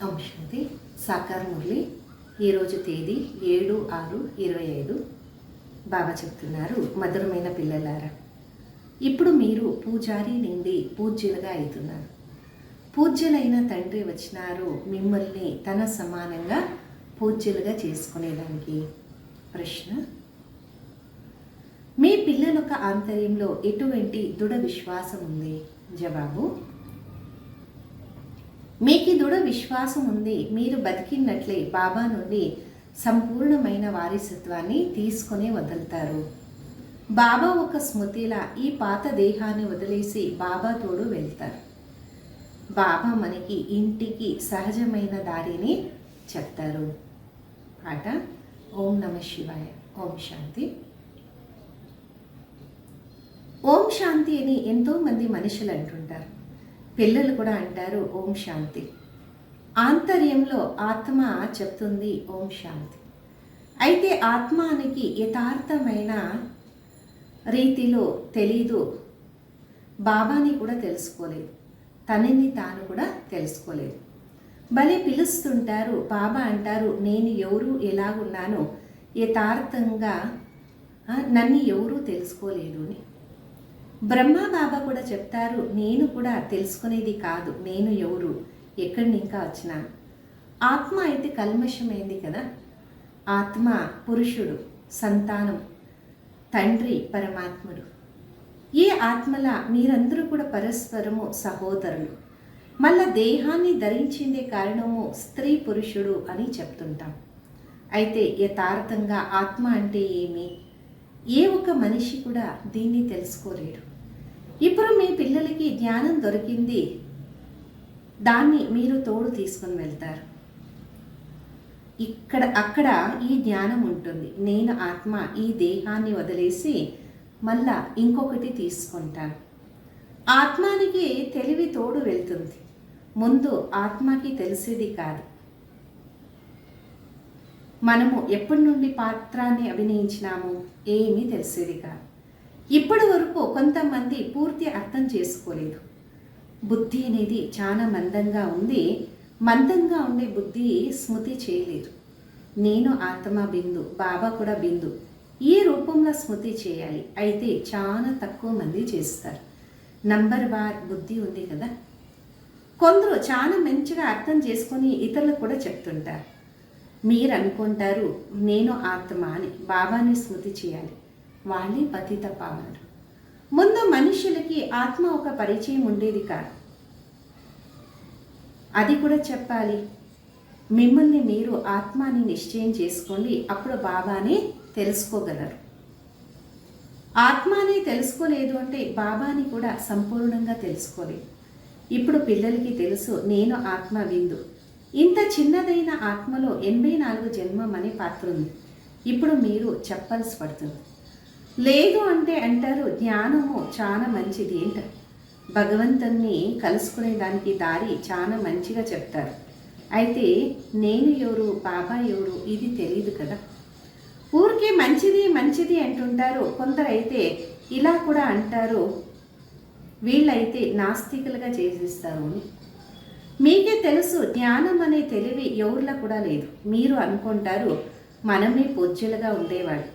ఓం శాంతి. సాకార మురళి. ఈరోజు తేదీ 7/6/25. బాబా చెప్తున్నారు, మధురమైన పిల్లలారా, ఇప్పుడు మీరు పూజారి నుండి పూజ్యులుగా అవుతున్నారు. పూజ్యులైన తండ్రి వచ్చినారు మిమ్మల్ని తన సమానంగా పూజ్యులుగా చేసుకునేదానికి. ప్రశ్న: మీ పిల్లలొక ఆంతర్యంలో ఎటువంటి దృఢ విశ్వాసం ఉంది? జవాబు: మీకు దృఢ విశ్వాసం ఉంది. మీరు బతికినట్లే బాబా నుండి సంపూర్ణమైన వారసత్వాన్ని తీసుకునే వదులుతారు. బాబా ఒక స్మృతిలా ఈ పాత దేహాన్ని వదిలేసి బాబా తోడు వెళ్తారు. బాబా మనకి ఇంటికి సహజమైన దారిని చెప్తారు. పాట: ఓం నమ శివాయ. ఓం శాంతి. ఓం శాంతి అని ఎంతోమంది మనుషులు అంటుంటారు. పిల్లలు కూడా అంటారు ఓం శాంతి. ఆంతర్యంలో ఆత్మ చెప్తుంది ఓం శాంతి. అయితే ఆత్మానికి యథార్థమైన రీతిలో తెలీదు. బాబాని కూడా తెలుసుకోలేదు, తనని తాను కూడా తెలుసుకోలేదు. భలే పిలుస్తుంటారు. బాబా అంటారు, నేను ఎవరు ఎలాగున్నానో యథార్థంగా నన్ను ఎవరూ తెలుసుకోలేదు అని. బ్రహ్మ బాబా కూడా చెప్తారు, నేను కూడా తెలుసుకునేది కాదు, నేను ఎవరు, ఎక్కడి ఇంకా వచ్చినాను. ఆత్మ అయితే కల్మషమైంది కదా. ఆత్మ పురుషుడు, సంతానం, తండ్రి పరమాత్ముడు. ఏ ఆత్మల మీరందరూ కూడా పరస్పరము సహోదరులు. మళ్ళా దేహాన్ని ధరించిందే కారణము స్త్రీ పురుషుడు అని చెప్తుంటాం. అయితే యథార్థంగా ఆత్మ అంటే ఏమి? ఏ ఒక్క మనిషి కూడా దీన్ని తెలుసుకోలేడు. ఇప్పుడు మీ పిల్లలకి జ్ఞానం దొరికింది, దాన్ని మీరు తోడు తీసుకుని వెళ్తారు. అక్కడ ఈ జ్ఞానం ఉంటుంది. నేను ఆత్మ ఈ దేహాన్ని వదిలేసి మళ్ళా ఇంకొకటి తీసుకుంటాను. ఆత్మానికి తెలివి తోడు వెళ్తుంది. ముందు ఆత్మకి తెలిసేది కాదు. మనము ఎప్పటి నుండి పాత్రాన్ని అభినయించినాము, ఏమీ తెలిసేది కాదు. ఇప్పటి వరకు కొంతమంది పూర్తి అర్థం చేసుకోలేదు. బుద్ధి అనేది చాలా మందంగా ఉంది. మందంగా ఉండే బుద్ధి స్మృతి చేయలేదు. నేను ఆత్మ బిందు, బాబా కూడా బిందు, ఈ రూపంలో స్మృతి చేయాలి. అయితే చాలా తక్కువ మంది చేస్తారు. నంబర్ వార్ బుద్ధి ఉంది కదా. కొందరు చాలా మంచిగా అర్థం చేసుకొని ఇతరులకు కూడా చెప్తుంటారు. మీరు అనుకుంటారు నేను ఆత్మ అని, బాబాని స్మృతి చేయాలి, వాళ్ళే పతిత పావనుడు. ముందు మనుషులకి ఆత్మ ఒక పరిచయం ఉండేది కాదు. అది కూడా చెప్పాలి. మిమ్మల్ని మీరు ఆత్మాని నిశ్చయం చేసుకోండి, అప్పుడు బాబాని తెలుసుకోగలరు. ఆత్మాని తెలుసుకోలేదు అంటే బాబాని కూడా సంపూర్ణంగా తెలుసుకోలేదు. ఇప్పుడు పిల్లలకి తెలుసు నేను ఆత్మ బిందు. ఇంత చిన్నదైన ఆత్మలో 84 జన్మం అనే పాత్ర ఉంది. ఇప్పుడు మీరు చెప్పాల్సి పడుతుంది. లేదు అంటే అంటారు జ్ఞానము చాలా మంచిది అంటారు. భగవంతుని కలుసుకునే దానికి దారి చాలా మంచిగా చెప్తారు. అయితే నేను ఎవరు, బాబా ఎవరు, ఇది తెలియదు కదా. ఊరికే మంచిది మంచిది అంటుంటారు. కొందరైతే ఇలా కూడా అంటారు, వీళ్ళైతే నాస్తికులుగా చేసిస్తారు అని. మీకే తెలుసు జ్ఞానం అనే తెలివి ఎవరిలో కూడా లేదు. మీరు అనుకుంటారు మనమే పూజ్యులుగా ఉండేవాళ్ళు.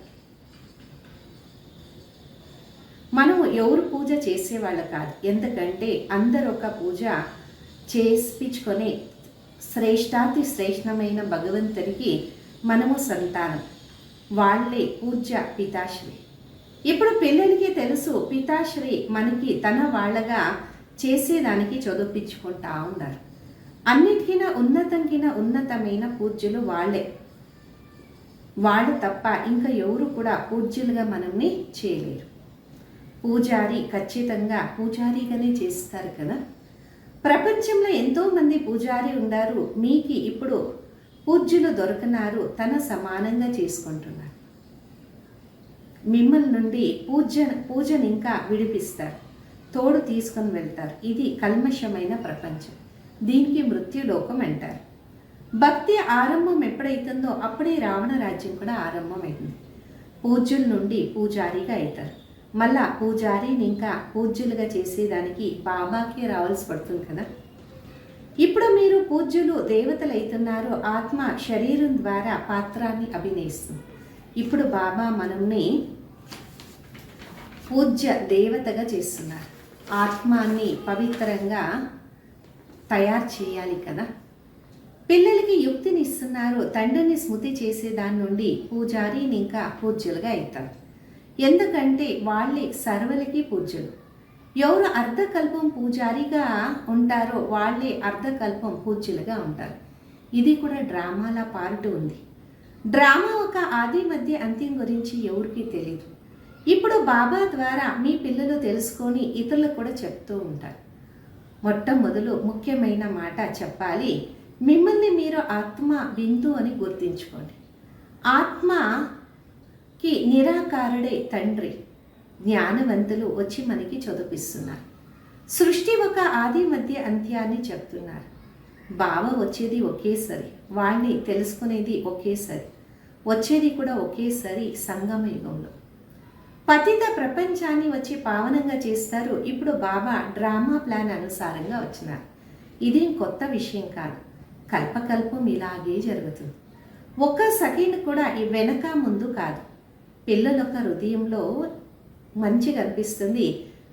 మనము ఎవరు పూజ చేసేవాళ్ళు కాదు. ఎందుకంటే అందరూ ఒక పూజ చేయించుకొని శ్రేష్టాతి శ్రేష్టమైన భగవంతునికి మనము సంతానం. వాళ్ళే పూజ్య పితాశ్రీ. ఇప్పుడు పిల్లలకి తెలుసు పితాశ్రీ మనకి తన వాళ్ళగా చేసేదానికి చదివించుకుంటా ఉన్నారు. అన్నిటికైనా ఉన్నతమైన పూజ్యులు వాళ్ళే. వాళ్ళు తప్ప ఇంకా ఎవరు కూడా పూజ్యులుగా మనల్ని చేయలేరు. పూజారి ఖచ్చితంగా పూజారిగానే చేస్తారు కదా. ప్రపంచంలో ఎంతోమంది పూజారి ఉన్నారు. మీకు ఇప్పుడు పూజ్యులు దొరకనారు, తన సమానంగా చేసుకుంటున్నారు. మిమ్మల్ని నుండి పూజను ఇంకా విడిపిస్తారు, తోడు తీసుకొని వెళ్తారు. ఇది కల్మషమైన ప్రపంచం. దీనికి మృత్యులోకం అంటారు. భక్తి ఆరంభం ఎప్పుడైతుందో అప్పుడే రావణ రాజ్యం కూడా ఆరంభమైంది. పూజ్యుల నుండి పూజారిగా అవుతారు. మళ్ళా పూజారిని ఇంకా పూజ్యులుగా చేసేదానికి బాబాకి రావాల్సి పడుతుంది కదా. ఇప్పుడు మీరు పూజ్యులు దేవతలైతున్నారు. ఆత్మ శరీరం ద్వారా పాత్రాన్ని అభినయిస్తుంది. ఇప్పుడు బాబా మనల్ని పూజ్య దేవతగా చేస్తున్నారు. ఆత్మాన్ని పవిత్రంగా తయారు చేయాలి కదా. పిల్లలకి యుక్తిని ఇస్తున్నారు. తండ్రిని స్మృతి చేసే దాని నుండి పూజారిని ఇంకా పూజ్యులుగా అవుతారు. ఎందుకంటే వాళ్ళే సర్వలకి పూజ్యులు. ఎవరు అర్ధకల్పం పూజారిగా ఉంటారో వాళ్ళే అర్ధకల్పం పూజ్యులుగా ఉంటారు. ఇది కూడా డ్రామాల పార్ట్ ఉంది. డ్రామా ఒక ఆది మధ్య అంత్యం గురించి ఎవరికి తెలియదు. ఇప్పుడు బాబా ద్వారా మీ పిల్లలు తెలుసుకొని ఇతరులకు కూడా చెప్తూ ఉంటారు. మొట్టమొదలు ముఖ్యమైన మాట చెప్పాలి. మిమ్మల్ని మీరు ఆత్మ బిందు అని గుర్తించుకోండి. ఆత్మకి నిరాకారుడే తండ్రి. జ్ఞానవంతులు వచ్చి మనకి చదివిస్తున్నారు. సృష్టి ఒక ఆది మధ్య అంత్యాన్ని చెప్తున్నారు. బావ వచ్చేది ఒకేసారి, వాణ్ణి తెలుసుకునేది ఒకేసారి, వచ్చేది కూడా ఒకేసారి సంగమ యుగంలో. పతిత ప్రపంచాన్ని వచ్చి పావనంగా చేస్తారు. ఇప్పుడు బాబా డ్రామా ప్లాన్ అనుసారంగా వచ్చినారు. ఇదేం కొత్త విషయం కాదు. కల్పకల్పం ఇలాగే జరుగుతుంది. ఒక్క సెకండ్ కూడా ఈ వెనక ముందు కాదు. పిల్లలొక్క హృదయంలో మంచిగా అనిపిస్తుంది.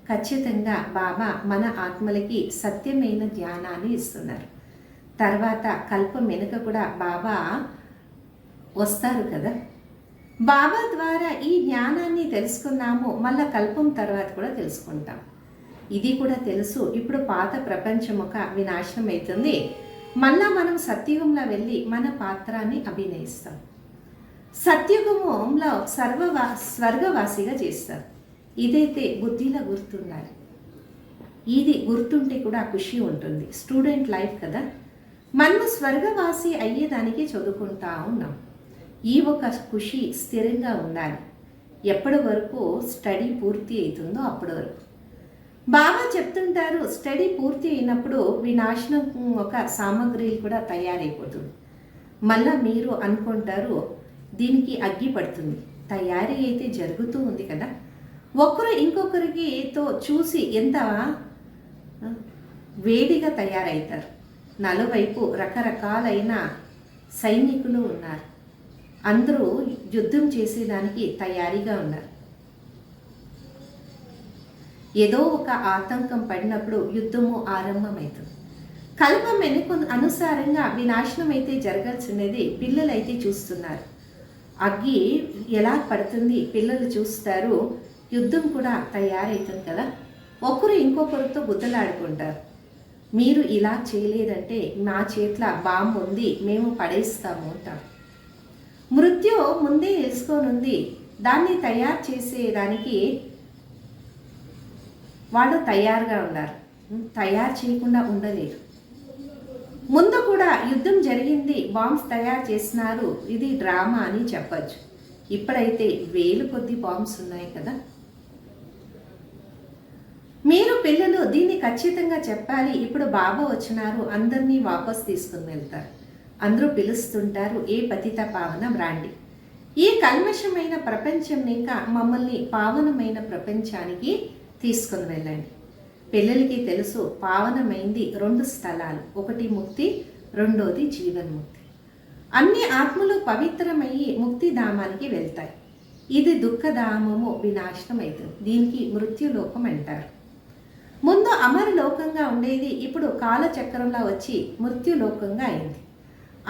ఖచ్చితంగా బాబా మన ఆత్మలకి సత్యమైన జ్ఞానాన్ని ఇస్తున్నారు. తర్వాత కల్పం వెనుక కూడా బాబా వస్తారు కదా. బాబా ద్వారా ఈ జ్ఞానాన్ని తెలుసుకున్నాము. మళ్ళా కల్పం తర్వాత కూడా తెలుసుకుంటాం. ఇది కూడా తెలుసు. ఇప్పుడు పాత ప్రపంచం ఒక వినాశనం అవుతుంది. మళ్ళా మనం సత్యుగంలో వెళ్ళి మన పాత్రాన్ని అభినయిస్తాం. సత్యుగంలో స్వర్గవాసిగా చేస్తారు. ఇదైతే బుద్ధిలో గుర్తుండాలి. ఇది గుర్తుంటే కూడా ఖుషి ఉంటుంది. స్టూడెంట్ లైఫ్ కదా. మనం స్వర్గవాసి అయ్యేదానికి చదువుకుంటా ఉన్నాం. ఈ ఒక ఖుషి స్థిరంగా ఉండాలి. ఎప్పటి వరకు స్టడీ పూర్తి అవుతుందో అప్పటి వరకు. బాబా చెప్తుంటారు, స్టడీ పూర్తి అయినప్పుడు వినాశనం ఒక సామాగ్రి కూడా తయారైపోతుంది. మళ్ళా మీరు అనుకుంటారు దీనికి అగ్గి పడుతుంది. తయారీ అయితే జరుగుతూ ఉంది కదా. ఒకరు ఇంకొకరికి తో చూసి ఎంత వేడిగా తయారవుతారు. నలువైపు రకరకాలైన సైనికులు ఉన్నారు. అందరూ యుద్ధం చేసేదానికి తయారీగా ఉన్నారు. ఏదో ఒక ఆతంకం పడినప్పుడు యుద్ధము ఆరంభమవుతుంది. కల్పం వెనుక అనుసారంగా వినాశనం అయితే జరగాల్సినది పిల్లలైతే చూస్తున్నారు. అగ్గి ఎలా పడుతుంది పిల్లలు చూస్తారు. యుద్ధం కూడా తయారవుతుంది కదా. ఒకరు ఇంకొకరితో గుద్దలాడుకుంటారు. మీరు ఇలా చేయలేదంటే మా చేతిలో బాంబు ఉంది, మేము పడేస్తాము అంటారు. మృత్యు ముందే తెలుసుకోనుంది. దాన్ని తయారు చేసేదానికి వాళ్ళు తయారుగా ఉన్నారు. తయారు చేయకుండా ఉండలేరు. ముందు కూడా యుద్ధం జరిగింది, బాంబ్స్ తయారు చేసినారు. ఇది డ్రామా అని చెప్పచ్చు. ఇప్పుడైతే వేలు కొద్ది బాంబ్స్ ఉన్నాయి కదా. మీరు పిల్లలు దీన్ని ఖచ్చితంగా చెప్పాలి. ఇప్పుడు బాబా వచ్చినారు, అందరినీ వాపస్ తీసుకుని వెళ్తారు. అందరూ పిలుస్తుంటారు, ఏ పతిత పావన బ్రాండి. ఈ కల్మషమైన ప్రపంచం ఇంకా మమ్మల్ని పావనమైన ప్రపంచానికి తీసుకుని వెళ్ళండి. పిల్లలకి తెలుసు పావనమైంది 2 స్థలాలు. ఒకటి ముక్తి, రెండోది జీవన్ముక్తి. అన్ని ఆత్మలు పవిత్రమయ్యి ముక్తిధామానికి వెళ్తాయి. ఇది దుఃఖధామము వినాశనం అవుతుంది. దీనికి మృత్యులోకం అంటారు. ముందు అమరలోకంగా ఉండేది, ఇప్పుడు కాలచక్రంలో వచ్చి మృత్యులోకంగా అయింది.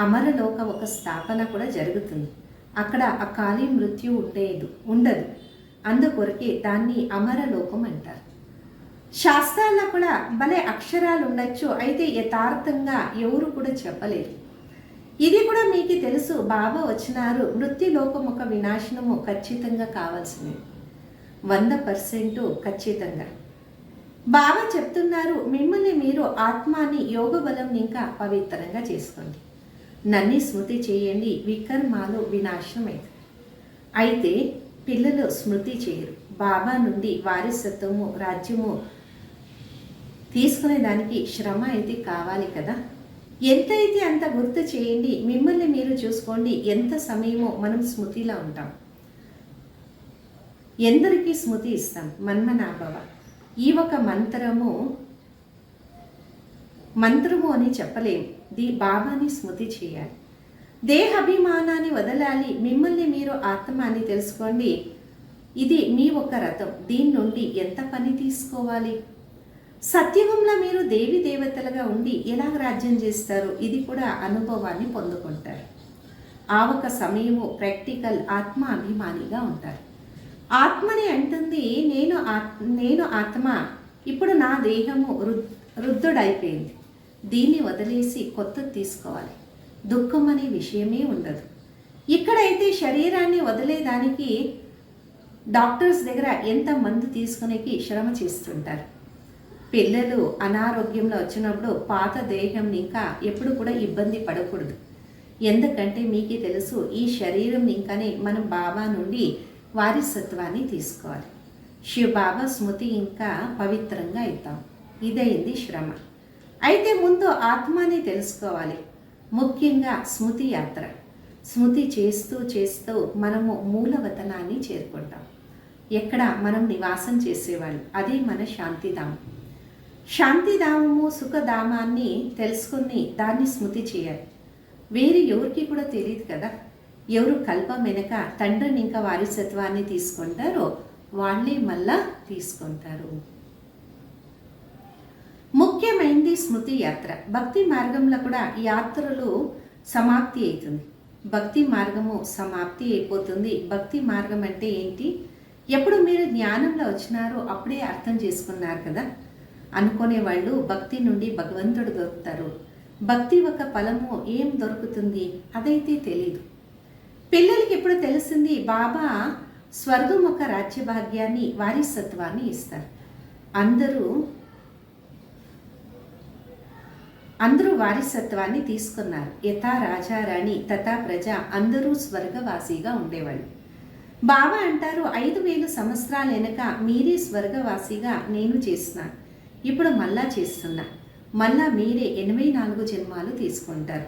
అమరలోక ఒక స్థాపన కూడా జరుగుతుంది. అక్కడ అకాలి మృత్యు ఉండదు. అందుకొరకే దాన్ని అమరలోకం అంటారు. శాస్త్రాల్లో కూడా భలే అక్షరాలు ఉండొచ్చు, అయితే యథార్థంగా ఎవరు కూడా చెప్పలేరు. ఇది కూడా మీకు తెలుసు. బాబా వచ్చినారు. మృత్యులోకం ఒక వినాశనము ఖచ్చితంగా కావాల్సింది, 100% ఖచ్చితంగా. బాబా చెప్తున్నారు, మిమ్మల్ని మీరు ఆత్మాని యోగ బలం ఇంకా పవిత్రంగా చేసుకోండి. నన్ను స్మృతి చేయండి, వికర్మాలు వినాశనం అయితే పిల్లలు స్మృతి చేయరు. బాబా నుండి వారసత్వము రాజ్యము తీసుకునే దానికి శ్రమ అయితే కావాలి కదా. ఎంతైతే అంత గుర్తు చేయండి. మిమ్మల్ని మీరు చూసుకోండి. ఎంత సమయమో మనం స్మృతిలో ఉంటాం. ఎందరికీ స్మృతి ఇస్తాం. మన్మనాభవ. ఈ ఒక మంత్రము మంత్రము అని చెప్పలేం. బాబాని స్మృతి చేయాలి. దేహాభిమానాన్ని వదలాలి. మిమ్మల్ని మీరు ఆత్మ అని తెలుసుకోండి. ఇది మీ ఒక రథం. దీని నుండి ఎంత పని తీసుకోవాలి? సత్యుగంలో మీరు దేవి దేవతలుగా ఉండి ఎలా రాజ్యం చేస్తారు? ఇది కూడా అనుభవాన్ని పొందుకుంటారు. ఆ ఒక సమయము ప్రాక్టికల్ ఆత్మ అభిమానిగా ఉంటారు. ఆత్మని అంటుంది, నేను ఆత్మ. ఇప్పుడు నా దేహము వృద్ధుడైపోయింది. దీన్ని వదిలేసి కొత్తది తీసుకోవాలి. దుఃఖం అనే విషయమే ఉండదు. ఇక్కడైతే శరీరాన్ని వదిలేదానికి డాక్టర్స్ దగ్గర ఎంత మందు తీసుకునేకి శ్రమ చేస్తుంటారు. పిల్లలు అనారోగ్యంలో వచ్చినప్పుడు పాత దేహం ఇంకా ఎప్పుడు కూడా ఇబ్బంది పడకూడదు. ఎందుకంటే మీకు తెలుసు, ఈ శరీరం ఇంకానే మనం బాబా నుండి వారసత్వాన్ని తీసుకోవాలి. శివ బాబా స్మృతి ఇంకా పవిత్రంగా అవుతాం. ఇదైంది శ్రమ. అయితే ముందు ఆత్మని తెలుసుకోవాలి. ముఖ్యంగా స్మృతి యాత్ర. స్మృతి చేస్తూ చేస్తూ మనము మూలవతనాన్ని చేరుకుంటాం. ఎక్కడ మనం నివాసం చేసేవాళ్ళు, అదే మన శాంతిధామం. శాంతిధామము సుఖధామాన్ని తెలుసుకుని దాన్ని స్మృతి చేయాలి. వేరే ఎవరికి కూడా తెలియదు కదా. ఎవరు కల్పం వెనక తండ్రిని ఇంకా వారసత్వాన్ని తీసుకుంటారో వాళ్ళే మళ్ళా తీసుకుంటారు. ముఖ్యమైనది స్మృతి యాత్ర. భక్తి మార్గంలో కూడా యాత్రలు సమాప్తి అవుతుంది. భక్తి మార్గము సమాప్తి అయిపోతుంది. భక్తి మార్గం అంటే ఏంటి? ఎప్పుడు మీరు జ్ఞానంలో వచ్చినారో అప్పుడే అర్థం చేసుకున్నారు కదా. అనుకునే వాళ్ళు భక్తి నుండి భగవంతుడు దొరుకుతారు. భక్తి ఒక ఫలము ఏం దొరుకుతుంది అదైతే తెలీదు. పిల్లలకి ఎప్పుడు తెలిసింది, బాబా స్వర్గం ఒక రాజ్యభాగ్యాన్ని వారసత్వాన్ని ఇస్తారు. అందరూ వారసత్వాన్ని తీసుకున్నారు. యథా రాజారాణి తథా ప్రజ, అందరూ స్వర్గవాసిగా ఉండేవాళ్ళు. బాబా అంటారు, 5000 సంవత్సరాల వెనక మీరే స్వర్గవాసిగా నేను చేస్తున్నాను. ఇప్పుడు మళ్ళా చేస్తున్నా. మళ్ళా మీరే 84 జన్మాలు తీసుకుంటారు.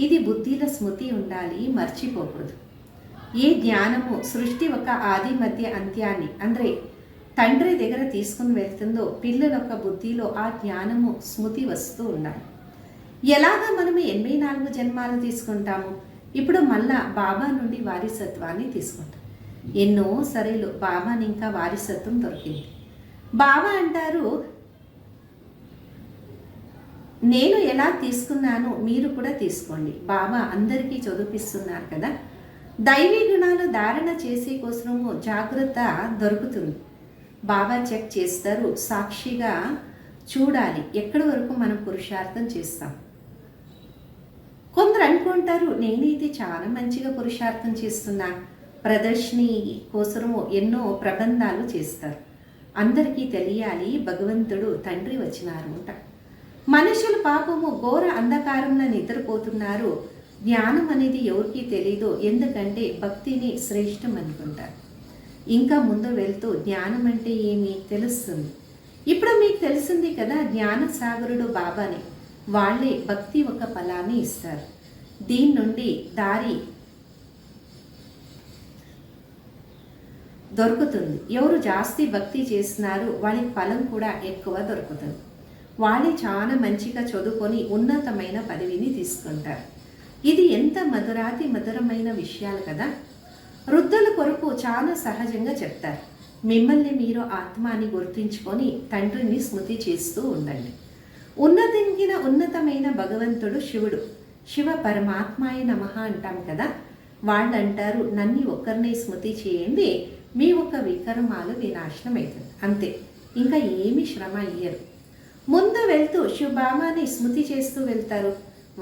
ఇది బుద్ధిల స్మృతి ఉండాలి, మర్చిపోకూడదు. ఏ జ్ఞానము సృష్టి ఒక ఆది మధ్య అంత్యాన్ని అంటే తండ్రి దగ్గర తీసుకుని వెళ్తుందో పిల్లల యొక్క బుద్ధిలో ఆ జ్ఞానము స్మృతి వస్తూ ఉండాలి. ఎలాగా మనము 84 జన్మాలు తీసుకుంటాము? ఇప్పుడు మళ్ళా బాబా నుండి వారసత్వాన్ని తీసుకుంటాం. ఎన్నో సరేలు బాబాని ఇంకా వారసత్వం దొరికింది. బాబా అంటారు, నేను ఎలా తీసుకున్నానో మీరు కూడా తీసుకోండి. బాబా అందరికీ చదివిస్తున్నారు కదా. దైవీ గుణాలు ధారణ చేసే కోసము జాగ్రత్త దొరుకుతుంది. బాబా చెక్ చేస్తారు. సాక్షిగా చూడాలి ఎక్కడి వరకు మనం పురుషార్థం చేస్తాం. కొందరు అనుకుంటారు, నేనైతే చాలా మంచిగా పురుషార్థం చేస్తున్నా. ప్రదర్శని కోసము ఎన్నో ప్రబంధాలు చేస్తారు. అందరికీ తెలియాలి భగవంతుడు తండ్రి వచ్చినారు అంట. మనుషులు పాపము ఘోర అంధకారంలో నిద్రపోతున్నారు. జ్ఞానం అనేది ఎవరికి తెలీదు. ఎందుకంటే భక్తిని శ్రేష్టం అనుకుంటారు. ఇంకా ముందు వెళ్తూ జ్ఞానం అంటే ఏమి తెలుస్తుంది. ఇప్పుడు మీకు తెలిసింది కదా, జ్ఞాన సాగరుడు బాబాని. వాళ్ళే భక్తి ఒక ఫలాన్ని ఇస్తారు. దీని నుండి దారి దొరుకుతుంది. ఎవరు జాస్తి భక్తి చేస్తున్నారు వాళ్ళకి ఫలం కూడా ఎక్కువ దొరుకుతుంది. వాళ్ళే చాలా మంచిగా చదువుకొని ఉన్నతమైన పదవిని తీసుకుంటారు. ఇది ఎంత మధురాతి మధురమైన విషయాలు కదా. వృద్ధుల కొరకు చాలా సహజంగా చెప్తారు, మిమ్మల్ని మీరు ఆత్మ అని గుర్తించుకొని తండ్రిని స్మృతి చేస్తూ ఉండండి. ఉన్నతమైన భగవంతుడు శివుడు. శివ పరమాత్మాయ నమః అంటాం కదా. వాళ్ళు అంటారు, నన్ను ఒక్కరినే స్మృతి చేయండి, మీ ఒక్క వికర్మాలు వినాశనం అవుతుంది. అంతే, ఇంకా ఏమి శ్రమ అయ్యరు. ముందు వెళ్తూ శివబాబాని స్మృతి చేస్తూ వెళ్తారు.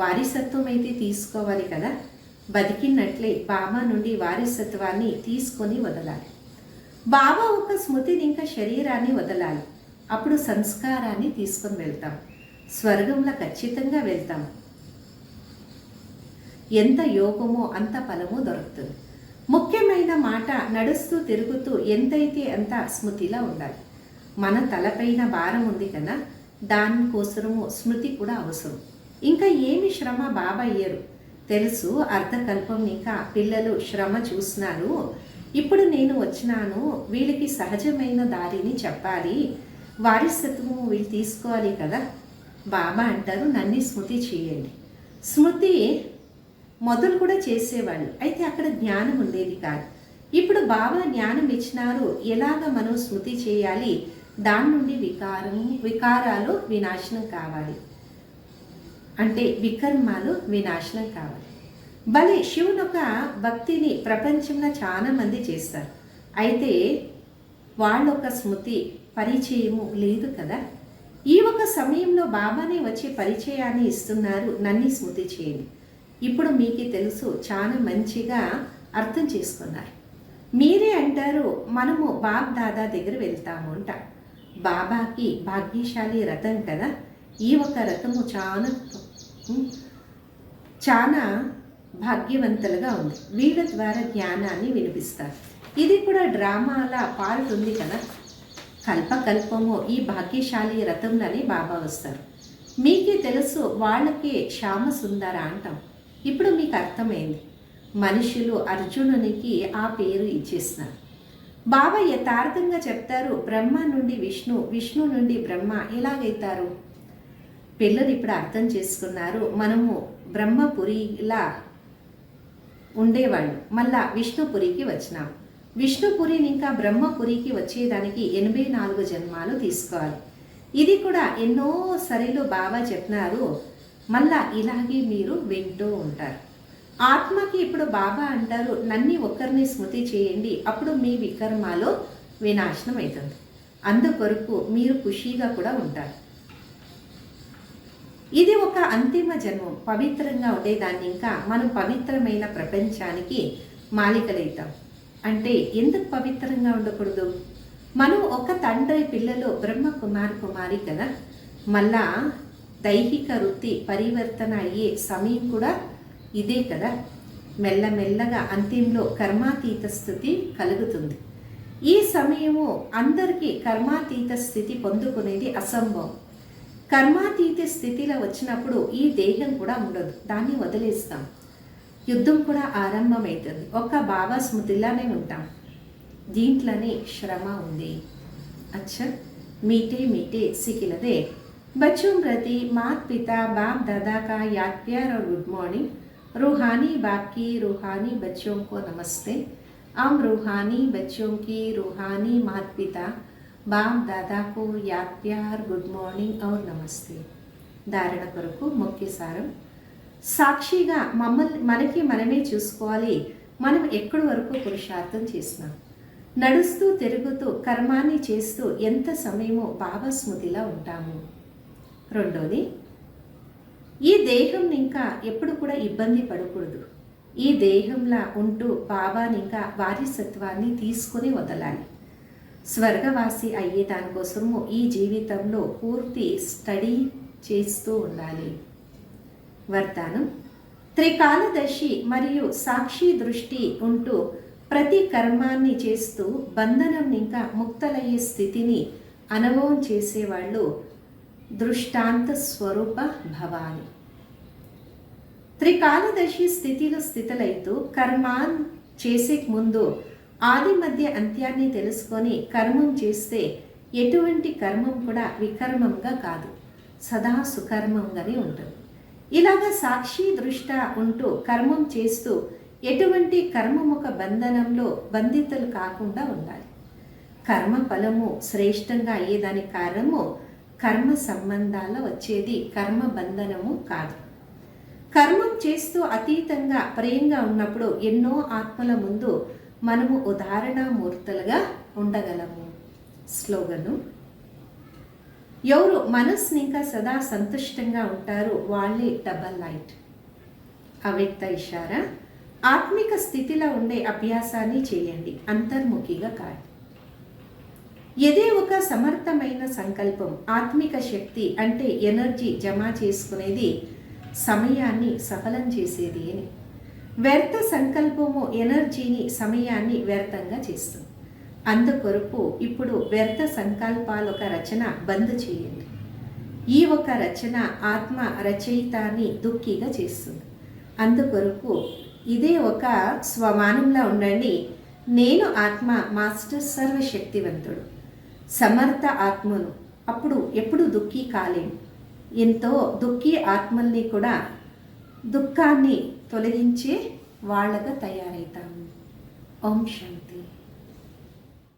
వారసత్వం అయితే తీసుకోవాలి కదా. బతికినట్లే బాబా నుండి వారసత్వాన్ని తీసుకొని వదలాలి. బాబా ఒక స్మృతిని ఇంకా శరీరాన్ని వదలాలి. అప్పుడు సంస్కారాన్ని తీసుకొని వెళ్తాం. స్వర్గంలో ఖచ్చితంగా వెళ్తాం. ఎంత యోగమో అంత ఫలము దొరుకుతుంది. ముఖ్యమైన మాట, నడుస్తూ తిరుగుతూ ఎంతైతే అంత స్మృతిలా ఉండాలి. మన తలపైన భారం ఉంది కదా, దానికోసము స్మృతి కూడా అవసరం. ఇంకా ఏమి శ్రమ బాబా అయ్యారు తెలుసు. అర్ధకల్పం ఇంకా పిల్లలు శ్రమ చూసినారు. ఇప్పుడు నేను వచ్చినాను, వీళ్ళకి సహజమైన దారిని చెప్పాలి, వారసత్వము వీళ్ళు తీసుకోవాలి కదా. బాబా అంటారు నన్ను స్మృతి చేయండి. స్మృతి మొదలు కూడా చేసేవాళ్ళు, అయితే అక్కడ జ్ఞానం ఉండేది కాదు. ఇప్పుడు బాబా జ్ఞానం ఇచ్చినారు, ఎలాగ మనం స్మృతి చేయాలి, దాని నుండి వికారాలు వినాశనం కావాలి, అంటే వికర్మాలు వినాశనం కావాలి. భలే శివుని ఒక భక్తిని ప్రపంచంలో చాలా మంది చేస్తారు, అయితే వాళ్ళొక స్మృతి పరిచయము లేదు కదా. ఈ ఒక సమయంలో బాబానే వచ్చి పరిచయాన్ని ఇస్తున్నారు, నన్ను స్మృతి చేయండి. ఇప్పుడు మీకు తెలుసు, చాలా మంచిగా అర్థం చేసుకున్నారు. మీరే అంటారు మనము బాబ్ దాదా దగ్గర వెళ్తాము అంట. బాబాకి భాగ్యశాలి రథం కదా, ఈ ఒక రథము చాలా భాగ్యవంతులుగా ఉంది. వీళ్ళ ద్వారా జ్ఞానాన్ని వినిపిస్తారు. ఇది కూడా డ్రామాల పార్ట్ ఉంది కదా. కల్పకల్పము ఈ భాగ్యశాలి రథంలోనే బాబా వస్తారు. మీకే తెలుసు, వాళ్ళకే శ్యామ సుందర అంటాం. ఇప్పుడు మీకు అర్థమైంది, మనుషులు అర్జునునికి ఆ పేరు ఇచ్చేస్తున్నారు. బాబా యథార్థంగా చెప్తారు, బ్రహ్మ నుండి విష్ణు, విష్ణు నుండి బ్రహ్మ ఎలాగైతారు. పిల్లలు ఇప్పుడు అర్థం చేసుకున్నారు, మనము బ్రహ్మపురిలా ఉండేవాళ్ళు, మళ్ళా విష్ణుపురికి వచ్చినాం. విష్ణుపురిని ఇంకా బ్రహ్మపురికి వచ్చేదానికి 84 జన్మాలు తీసుకోవాలి. ఇది కూడా ఎన్నో సరిలో బాబా చెప్పినారు, మళ్ళా ఇలాగే మీరు వింటూ ఉంటారు. ఆత్మకి ఇప్పుడు బాబా అంటారు నన్ను ఒక్కరిని స్మృతి చేయండి, అప్పుడు మీ వికర్మాలు వినాశనం అవుతుంది. అందుకొరకు మీరు ఖుషీగా కూడా ఉంటారు. ఇది ఒక అంతిమ జన్మం, పవిత్రంగా ఉండేదాన్ని ఇంకా మనం పవిత్రమైన ప్రపంచానికి మాలికలవుతాం. అంటే ఎందుకు పవిత్రంగా ఉండకూడదు? మనం ఒక తండ్రి పిల్లలు బ్రహ్మ కుమారి కదా, మళ్ళా దైహిక వృత్తి పరివర్తన అయ్యే సమయం కూడా ఇదే కదా. మెల్లమెల్లగా అంతింలో కర్మాతీత స్థితి కలుగుతుంది. ఈ సమయము అందరికీ కర్మాతీత స్థితి పొందుకునేది అసంభవం. కర్మాతీత స్థితిలో వచ్చినప్పుడు ఈ దేహం కూడా ఉండదు, దాన్ని వదిలేస్తాం. యుద్ధం కూడా ఆరంభమవుతుంది. ఒక బాబా స్మృతిలానే ఉంటాం. దీంట్లోనే శ్రమ ఉంది. అచ్చా మీటే మీటే సికిలదే बच्चों प्रति माता पिता बाप दादा का याद प्यार और गुड मॉर्निंग। रूहानी बाप की रूहानी बच्चों को नमस्ते। हम रूहानी बच्चों की रूहानी माता पिता बाप दादा को याद प्यार गुड मॉर्निंग और नमस्ते। धारण కొరకు ముఖ్య సారం, సాక్షిగా మనకి మనమే చూసుకోవాలి. మనం ఎక్కడి వరకు పురుషార్థం చేస్తున్నాం, నడుస్తూ తిరుగుతూ కర్మాన్ని చేస్తూ ఎంత సమయమో బాబా స్మృతిలా ఉంటాము. రెండోది, ఈ దేహం ఇంకా ఎప్పుడు కూడా ఇబ్బంది పడకూడదు. ఈ దేహంలా ఉంటూ బాబాని ఇంకా వారసత్వాన్ని తీసుకుని వదలాలి. స్వర్గవాసి అయ్యే దానికోసము ఈ జీవితంలో పూర్తి స్టడీ చేస్తూ ఉండాలి. వరదానం, త్రికాలదర్శి మరియు సాక్షి దృష్టి ఉంటూ ప్రతి కర్మాన్ని చేస్తూ బంధనం ఇంకా ముక్తలయ్యే స్థితిని అనుభవం చేసేవాళ్ళు దృష్టాంత స్వరూప భవాని. త్రికాలదర్శి స్థితిలో స్థితులైతూ కర్మాన్ చేసే ముందు ఆది మధ్య అంత్యాన్ని తెలుసుకొని కర్మం చేస్తే ఎటువంటి కర్మం కూడా వికర్మంగా కాదు, సదా సుకర్మంగానే ఉంటుంది. ఇలాగా సాక్షి దృష్ట ఉంటూ కర్మం చేస్తూ ఎటువంటి కర్మముఖ బంధనంలో బంధితులు కాకుండా ఉండాలి. కర్మ ఫలము శ్రేష్టంగా అయ్యేదానికి కారణము కర్మ సంబంధాలు వచ్చేది కర్మ బంధనము కాదు. కర్మం చేస్తూ అతీతంగా ప్రేమగా ఉన్నప్పుడు ఎన్నో ఆత్మల ముందు మనము ఉదాహరణమూర్తులుగా ఉండగలము. స్లోగను, ఎవరు మనస్సుని ఇంకా సదా సంతుష్టంగా ఉంటారో వాళ్ళే డబల్ లైట్. అవ్యక్త ఇషారా, ఆత్మిక స్థితిలో ఉండే అభ్యాసాన్ని చేయండి, అంతర్ముఖిగా కాదు. ఇదే ఒక సమర్థమైన సంకల్పం. ఆత్మిక శక్తి అంటే ఎనర్జీ జమ చేసుకునేది, సమయాన్ని సఫలం చేసేది అని. వ్యర్థ సంకల్పము ఎనర్జీని సమయాన్ని వ్యర్థంగా చేస్తుంది. అందుకొరకు ఇప్పుడు వ్యర్థ సంకల్పాల ఒక రచన బంద్ చేయండి. ఈ ఒక రచన ఆత్మ రచయితాన్ని దుఃఖిగా చేస్తుంది. అందుకొరకు ఇదే ఒక స్వమానంలో ఉండండి. నేను ఆత్మ మాస్టర్ సర్వశక్తివంతుడు సమర్థ ఆత్మను. అప్పుడు ఎప్పుడు దుఃఖి కాలేము. ఎంతో దుఃఖీ ఆత్మల్ని కూడా దుఃఖాన్ని తొలగించే వాళ్ళగా తయారవుతాము. ఓం శాంతి.